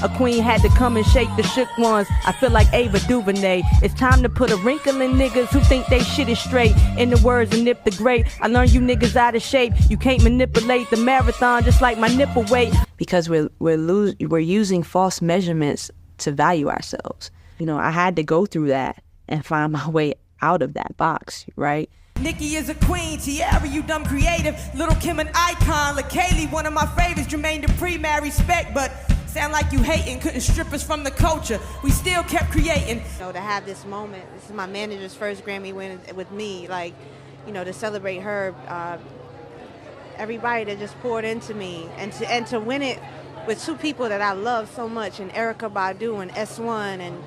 A queen had to come and shake the shook ones. I feel like Ava DuVernay. It's time to put a wrinkle in niggas who think they shit is straight. In the words of Nip the Great, I learned you niggas out of shape. You can't manipulate the marathon just like my nipple weight. Because we're using false measurements to value ourselves. You know, I had to go through that and find my way out of that box, right? Nikki is a queen, Tiara, you dumb creative. Little Kim an icon, LaKaylee, one of my favorites. Jermaine Dupri, mad respect, but sound like you hating. Couldn't strip us from the culture. We still kept creating. You know, to have this moment, this is my manager's first Grammy win with me, like, you know, to celebrate her, everybody that just poured into me, and to win it with two people that I love so much, and Erykah Badu and S1 and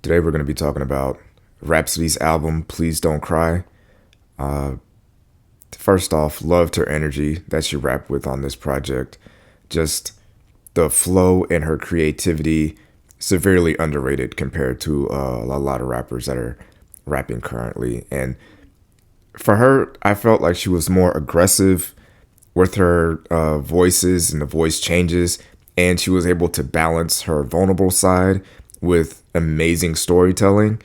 Today we're going to be talking about Rapsody's album, Please Don't Cry. First off, loved her energy that she rapped with on this project. Just the flow and her creativity, severely underrated compared to a lot of rappers that are rapping currently. And for her, I felt like she was more aggressive with her voices and the voice changes, and she was able to balance her vulnerable side with amazing storytelling.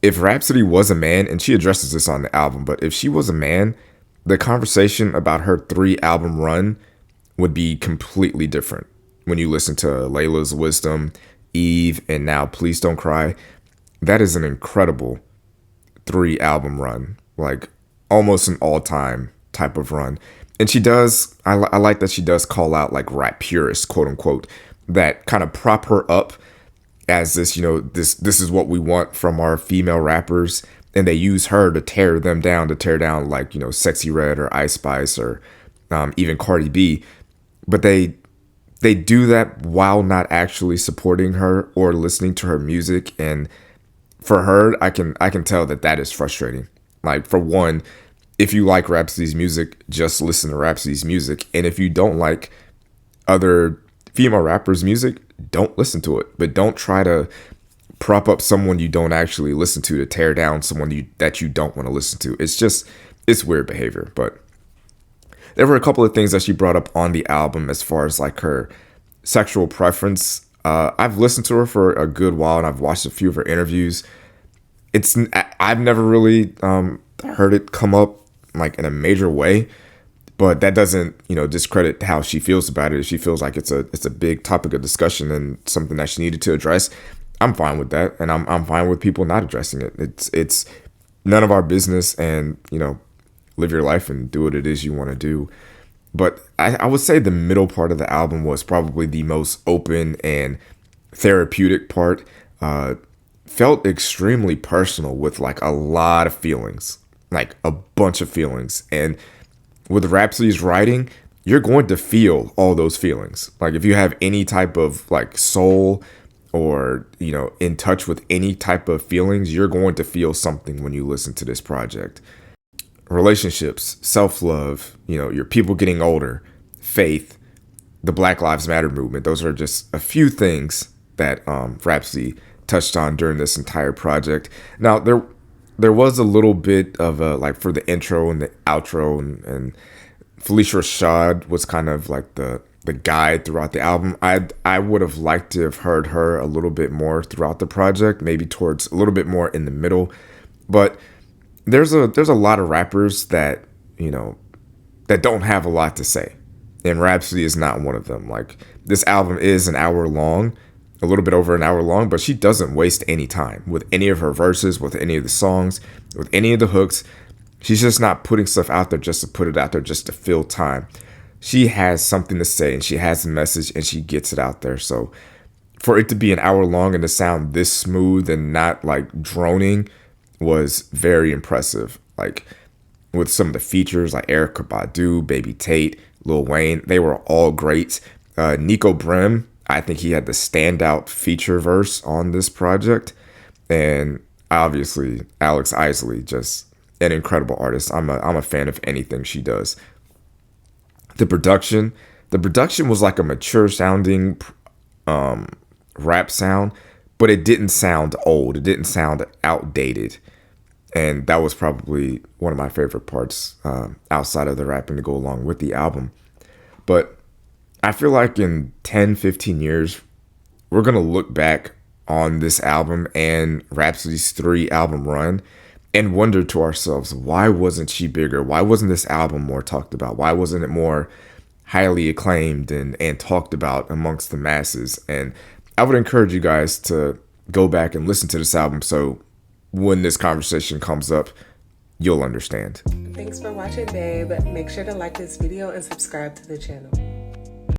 If Rapsody was a man, and she addresses this on the album, but if she was a man, the conversation about her 3-album run would be completely different. When you listen to Layla's Wisdom, Eve, and now Please Don't Cry, that is an incredible 3-album run, like almost an all-time type of run. And she does, I like that she does call out like rap purists, quote unquote, that kind of prop her up as this, you know, this is what we want from our female rappers, and they use her to tear them down, like, you know, Sexy Red or Ice Spice or even Cardi B. But they do that while not actually supporting her or listening to her music. And for her, I can tell that is frustrating. Like, for one, if you like Rapsody's music, just listen to Rapsody's music. And if you don't like other female rappers' music, don't listen to it. But don't try to prop up someone you don't actually listen to tear down someone that you don't want to listen to. It's weird behavior. But there were a couple of things that she brought up on the album as far as like her sexual preference. I've listened to her for a good while, and I've watched a few of her interviews. I've never really heard it come up like in a major way. But that doesn't, you know, discredit how she feels about it. If she feels like it's a big topic of discussion and something that she needed to address, I'm fine with that, and I'm fine with people not addressing it. It's none of our business, and, you know, live your life and do what it is you want to do. But I would say the middle part of the album was probably the most open and therapeutic part. Felt extremely personal with like a lot of feelings, like a bunch of feelings, and with Rapsody's writing, you're going to feel all those feelings. Like, if you have any type of like soul or, you know, in touch with any type of feelings, you're going to feel something when you listen to this project. Relationships, self-love, you know, your people getting older, faith, the Black Lives Matter movement. Those are just a few things that Rapsody touched on during this entire project. Now, there was a little bit of a, like, for the intro and the outro, and Felicia Rashad was kind of like the guide throughout the album. I would have liked to have heard her a little bit more throughout the project, maybe towards a little bit more in the middle. But there's a lot of rappers that, you know, that don't have a lot to say, and Rapsody is not one of them. Like, this album is an hour long, a little bit over an hour long, but she doesn't waste any time with any of her verses, with any of the songs, with any of the hooks. She's just not putting stuff out there just to put it out there, just to fill time. She has something to say, and she has a message, and she gets it out there. So for it to be an hour long and to sound this smooth and not like droning was very impressive. Like, with some of the features like Erykah Badu, Baby Tate, Lil Wayne, they were all great. Nico Brim, I think he had the standout feature verse on this project. And obviously Alex Isley, just an incredible artist. I'm a fan of anything she does. The production, The production was like a mature sounding rap sound, but it didn't sound old. It didn't sound outdated. And that was probably one of my favorite parts outside of the rapping to go along with the album. But I feel like in 10, 15 years, we're going to look back on this album and Rapsody's 3-album run and wonder to ourselves, why wasn't she bigger? Why wasn't this album more talked about? Why wasn't it more highly acclaimed and talked about amongst the masses? And I would encourage you guys to go back and listen to this album so when this conversation comes up, you'll understand. Thanks for watching, babe. Make sure to like this video and subscribe to the channel.